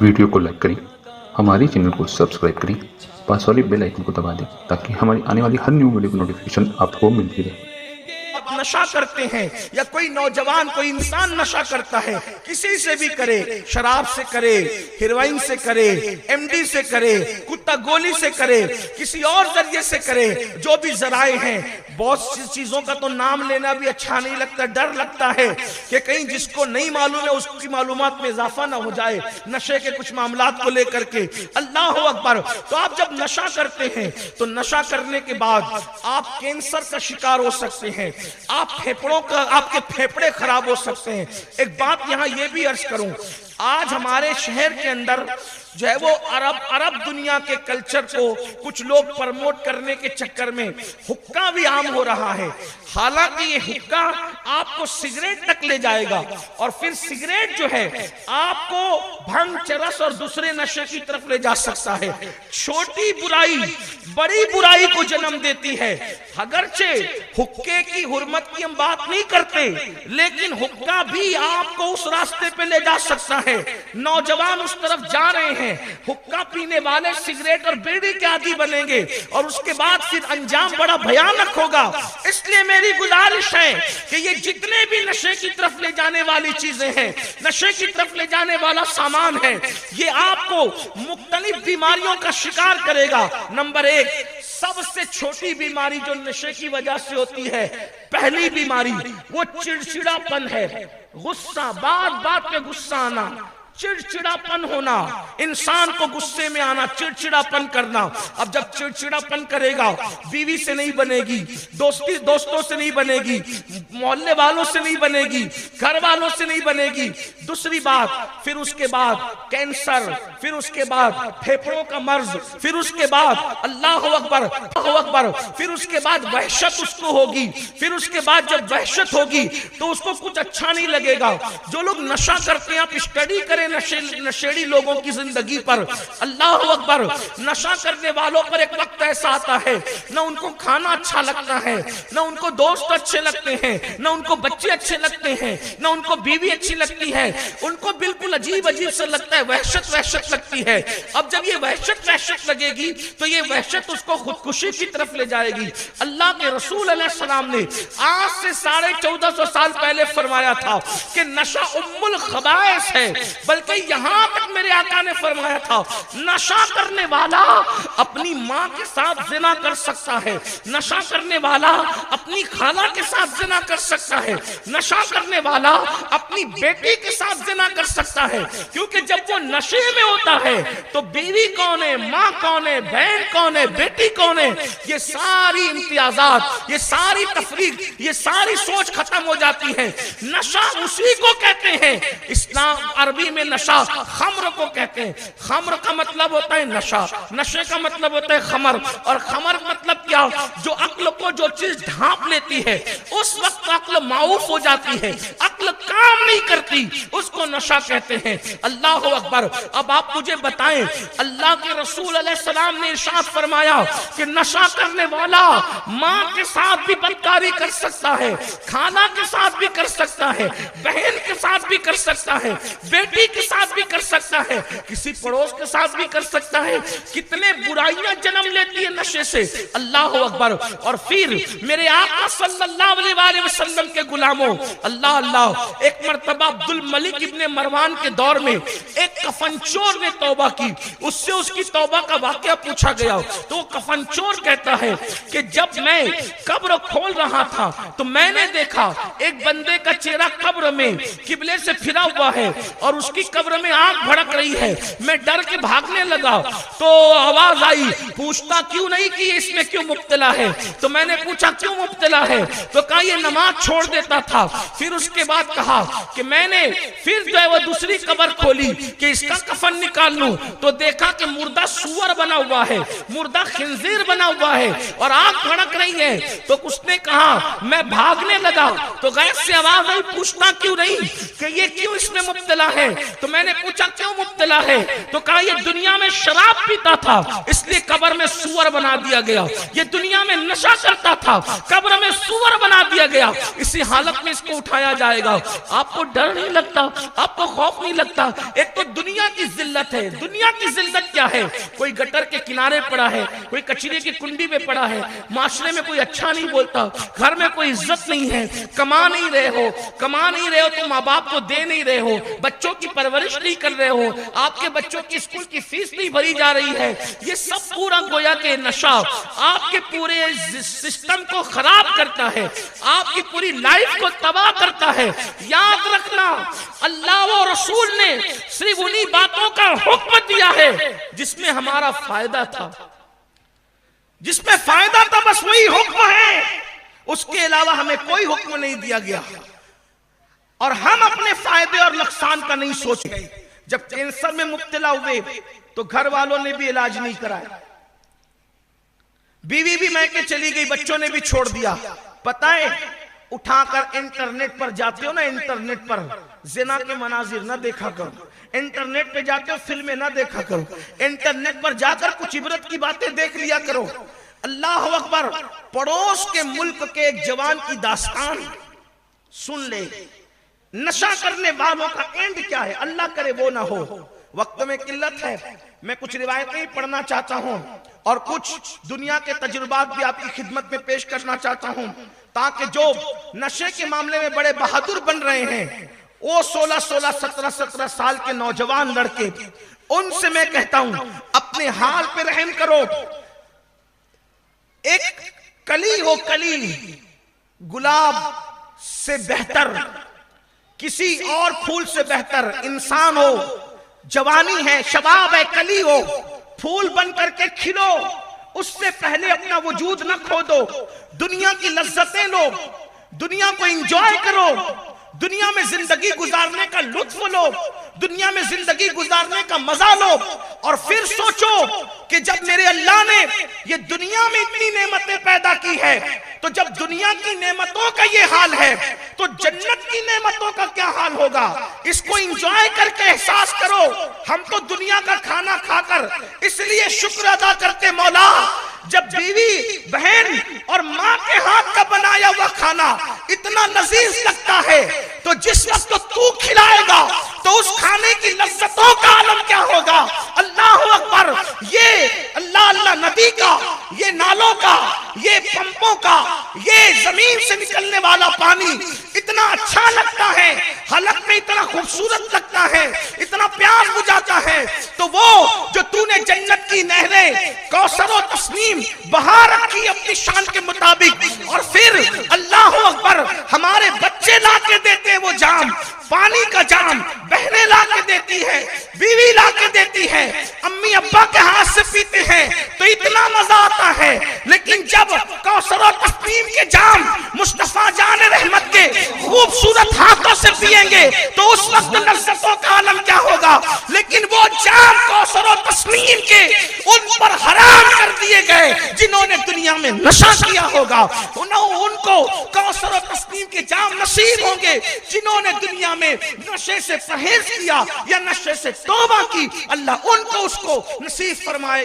Video کو like کریں، ہمارے چینل کو سبسکرائب کریں، پاس والی بیل آئیکن کو دبا دیں تاکہ ہماری آنے والی ہر نیو ویڈیو کی نوٹیفیکیشن آپ کو ملتی رہے۔ نشہ کرتے ہیں یا کوئی نوجوان کوئی انسان نشہ کرتا ہے، کسی سے بھی کرے، شراب سے کرے، ہیروئن سے کرے، ایم ڈی سے کرے، کتا گولی سے کرے، کسی اور ذریعے سے کرے، جو بھی ذرائع ہیں، بہت سی چیزوں کا تو نام لینا بھی اچھا نہیں لگتا، ڈر لگتا ہے کہ کہیں جس کو نہیں معلوم ہے اس کی معلومات میں اضافہ نہ ہو جائے نشے کے کچھ معاملات کو لے کر کے۔ اللہ اکبر۔ تو آپ جب نشہ کرتے ہیں تو نشہ کرنے کے بعد آپ کینسر کا شکار ہو سکتے ہیں، آپ کے پھیپڑے خراب ہو سکتے ہیں۔ ایک بات یہاں یہ بھی عرض کروں، آج ہمارے شہر کے اندر جو ہے وہ عرب دنیا کے کلچر کو کچھ لوگ پرموٹ کرنے کے چکر میں حقہ بھی عام ہو رہا ہے، حالانکہ یہ حقہ آپ کو سگریٹ تک لے جائے گا، اور پھر سگریٹ جو ہے آپ کو بھنگ، چرس اور دوسرے نشے کی طرف لے جا سکتا ہے۔ چھوٹی برائی بڑی برائی کو جنم دیتی ہے۔ اگرچہ حقے کی حرمت کی ہم بات نہیں کرتے، لیکن حقہ بھی آپ کو اس راستے پہ لے جا سکتا ہے۔ نوجوان اس طرف جا رہے ہیں، حقہ پینے والے سگریٹ اور بیڑی کے عادی بنیں گے، اور اس کے بعد پھر انجام بڑا بھیانک ہوگا۔ اس لیے میری گزارش ہے کہ یہ جتنے بھی نشے کی طرف لے جانے والی چیزیں ہیں، نشے کی طرف لے جانے والا سامان ہے، یہ آپ کو مختلف بیماریوں کا شکار کرے گا۔ نمبر ایک، سب سے چھوٹی بیماری جو نشے کی وجہ سے ہوتی ہے، پہلی بیماری وہ چڑچڑا پن ہے، غصہ، بات بات پہ غصہ آنا، چڑچڑا پن ہونا، انسان کو غصے میں آنا، چڑچڑا پن کرنا۔ اب جب چڑچڑا پن کرے گا، بیوی سے نہیں بنے گی، دوستوں سے نہیں بنے گی، محلے والوں سے نہیں بنے گی، گھر والوں سے نہیں بنے گی۔ دوسری بات، پھر اس کے بعد کینسر، پھر اس کے بعد پھیپھڑوں کا مرض، پھر اس کے بعد اللہ اکبر اللہ اکبر، پھر اس کے بعد وحشت اس کو ہوگی، پھر اس کے بعد جب وحشت ہوگی تو اس کو کچھ اچھا نہیں لگے گا۔ جو لوگ نشہ کرتے ہیں، آپ اسٹڈی کریں نشیڑی لوگوں کی زندگی پر، اللہ اکبر، نشہ کرنے والوں پر ایک وقت ایسا آتا ہے، نہ ان کو کھانا اچھا لگتا ہے، نہ ان کو دوست اچھے لگتے ہیں، نہ ان کو بچے اچھے لگتے ہیں، نہ ان کو بیوی اچھی لگتی ہے، ان کو بالکل عجیب سے لگتا ہے، وحشت لگتی ہے۔ اب جب یہ وحشت لگے گی تو یہ وحشت اس کو خودکشی کی طرف لے جائے گی۔ اللہ کے رسول علیہ السلام نے آج سے 1450 سال پہلے فرمایا تھا کہ نشہ ام الخبائث ہے، بلکہ یہاں تک میرے آقا نے فرمایا تھا نشہ کرنے والا اپنی ماں کے ساتھ زنا کر سکتا ہے، نشہ کرنے والا اپنی خالہ کے ساتھ زنا کر سکتا ہے، نشہ کرنے والا اپنی بیٹی کے ساتھ زنا کر سکتا ہے، کیونکہ جب وہ نشے میں ہوتا ہے تو بیوی کون ہے، ماں کون ہے، بہن کون ہے، بیٹی کون ہے، یہ ساری امتیازات، یہ ساری تفریق، یہ ساری سوچ ختم ہو جاتی ہے۔ نشہ اسی کو کہتے ہیں، اسلام عربی میں نشہ خمر کو کہتے ہیں۔ خمر کا مطلب ہوتا ہے نشہ، نشے کا مطلب ہوتا ہے خمر، اور خمر مطلب کیا؟ جو عقل کو جو چیز ڈھانپ لیتی ہے اس وقت عقل معوف ہو جاتی ہے، عقل کام نہیں کرتی، اس کو نشہ کہتے ہیں۔ اللہ اکبر۔ اب آپ مجھے بتائیں، اللہ کے رسول علیہ السلام نے ارشاد فرمایا کہ نشہ کرنے والا ماں کے ساتھ بھی بدکاری کر سکتا ہے، خالہ کے ساتھ بھی کر سکتا ہے، بہن کے ساتھ بھی کر سکتا ہے، بیٹی کے ساتھ بھی کر سکتا ہے، کسی پڑوس کے ساتھ بھی کر سکتا ہے۔ کتنے برائیاں جنم لیتی ہے نشے سے، اللہ اکبر۔ اور پھر میرے آقا صلی اللہ علیہ وآلہ وسلم کے غلاموں، اللہ اللہ، ایک مرتبہ عبد الملک ابن مروان کے دور میں ایک کفن چور نے توبہ کی، اس سے اس کی توبہ کا واقعہ پوچھا گیا تو وہ کفن چور کہتا ہے کہ جب میں قبر کھول رہا تھا تو میں نے دیکھا ایک بندے کا چہرہ قبر میں قبلے سے پھرا ہوا ہے اور اس کی قبر میں آنکھ بھڑک رہی ہے، میں ڈر کے بھاگنے لگا تو آواز آئی، پوچھتا کیوں نہیں کہ اس میں کیوں مبتلا ہے؟ تو میں نے پوچھا کیوں مبتلا ہے؟ تو کہا یہ نماز چھوڑ دیتا تھا۔ پھر اس کے بعد کہا کہ میں نے پھر جو ہے وہ دوسری قبر کھولی کہ اس کا کفن نکال لوں تو دیکھا کہ مردہ سور بنا ہوا ہے، مردہ خنزیر بنا ہوا ہے اور آنکھ بھڑک رہی ہے۔ تو اس نے کہا میں بھاگنے لگا تو غیب سے آواز آئی، پوچھتا کیوں نہیں کہ یہ کیوں اس میں مبتلا ہے؟ تو میں نے پوچھا کیوں مبتلا ہے؟ تو کہا یہ دنیا میں شراب پیتا تھا اس لیے قبر میں سور بنا دیا گیا، یہ دنیا میں نشہ کرتا تھا قبر میں سور بنا دیا گیا، اسی حالت میں اس کو اٹھایا جائے گا۔ آپ کو ڈر نہیں لگتا؟ آپ کو خوف نہیں لگتا؟ ایک تو دنیا کی ذلت ذلت ہے. دنیا کی ذلت کیا ہے؟ کوئی گٹر کے کنارے پڑا ہے, کوئی کچرے کی کنڈی میں پڑا ہے, معاشرے میں کوئی اچھا نہیں بولتا, گھر میں کوئی عزت نہیں ہے, کما نہیں رہے ہو تو ماں باپ کو دے نہیں رہے ہو, بچوں کی پرورش نہیں کر رہے ہو, آپ کے بچوں کی اسکول کی فیس نہیں بھری جا رہی ہے. یہ سب پورا گویا کہ نشہ آپ کے پورے سسٹم کو خراب کرتا ہے, آپ کی پوری لائف کو تباہ کرتا ہے. یاد رکھنا, اللہ و رسول نے صرف انہی باتوں کا حکم دیا ہے جس میں ہمارا فائدہ تھا, جس میں فائدہ تھا بس وہی حکم ہے, اس کے علاوہ ہمیں کوئی حکم نہیں دیا گیا. اور ہم اپنے فائدے اور نقصان کا نہیں سوچے. جب کینسر میں مبتلا ہوئے تو گھر والوں نے بھی علاج نہیں کرایا, بیوی بھی میں کے چلی گئی, بچوں نے بھی چھوڑ دیا. پتہ ہے, اٹھا کر انٹرنیٹ پر جاتے ہو نا, انٹرنیٹ پر زنا کے مناظر نہ دیکھا کرو, انٹرنیٹ پہ جاتے ہو فلمیں نہ دیکھا کرو, انٹرنیٹ پر جا کر کچھ عبرت کی باتیں دیکھ لیا کرو. اللہ اکبر, پڑوس کے ملک کے ایک جوان کی داستان سن لے. نشہ کرنے والوں کا اینڈ کیا ہے؟ اللہ کرے وہ نہ ہو. وقت میں قلت ہے, میں کچھ روایتیں پڑھنا چاہتا ہوں اور کچھ دنیا کے تجربات بھی آپ کی خدمت میں پیش کرنا چاہتا ہوں, تاکہ جو نشے کے معاملے میں بڑے بہادر بن رہے ہیں, وہ 16 سال کے نوجوان لڑکے, ان سے میں کہتا ہوں اپنے حال پہ رحم کرو. ایک کلی ہو, کلی گلاب سے بہتر, کسی اور پھول سے بہتر انسان ہو, جوانی ہے, شباب ہے, کلی ہو, پھول بن کر کے کھلو, اس سے پہلے اپنا وجود نہ کھو دو. دنیا کی لذتیں لو, دنیا کو انجوائے کرو, دنیا میں زندگی گزارنے کا لطف لو, دنیا میں زندگی گزارنے کا مزہ لو, اور پھر سوچو کہ جب میرے اللہ نے یہ دنیا میں اتنی نعمتیں پیدا کی ہے, تو جب دنیا کی نعمتوں کا یہ حال ہے تو جنت کی نعمتوں کا کیا حال ہوگا. اس کو انجوائے کر کے احساس کرو. ہم تو دنیا کا کھانا کھا کر اس لیے شکر ادا کرتے, مولا جب بیوی بہن اور ماں کے ہاتھ کا بنایا ہوا کھانا اتنا لذیذ لگتا ہے, تو جس وقت تو کھلائے گا تو اس کھانے کی لذتوں کا عالم کیا ہوگا. اللہ اکبر, یہ اللہ ندی کا, یہ نالوں کا, یہ پمپوں کا, یہ زمین سے نکلنے والا پانی اتنا اچھا لگتا ہے, حلق میں اتنا خوبصورت لگتا ہے, اتنا پیاس بجھاتا ہے. تو وہ جو تو نے جنت کی نہریں کوثر و تسنیم بہا رکھی اپنی شان کے مطابق, اور پھر اللہ اکبر ہمارے بچے لا کے دیتے ہیں وہ جام, پانی کا جام, بہنیں لا کے دیتی ہے, بیوی لا کے دیتی ہے, امی ابا کے ہاتھ سے پیتے ہیں تو اتنا مزہ آتا ہے. لیکن جب کوثر و تسنیم کے جام مصطفیٰ جان رحمت کے خوبصورت ہاتھوں سے پیئیں گے تو اس وقت لذتوں کا عالم کیا ہوگا. لیکن وہ جام کوثر و تسنیم کے ان پر حرام کر دیے گئے جنہوں نے دنیا میں نشہ کیا ہوگا, ان کو کوثر و تسنیم کے جام نصیب ہوں گے جنہوں نے دنیا میں نشے سے پرہیز کیا یا نشے سے توبہ کی. اللہ ان کو اس کو نصیب فرمائے.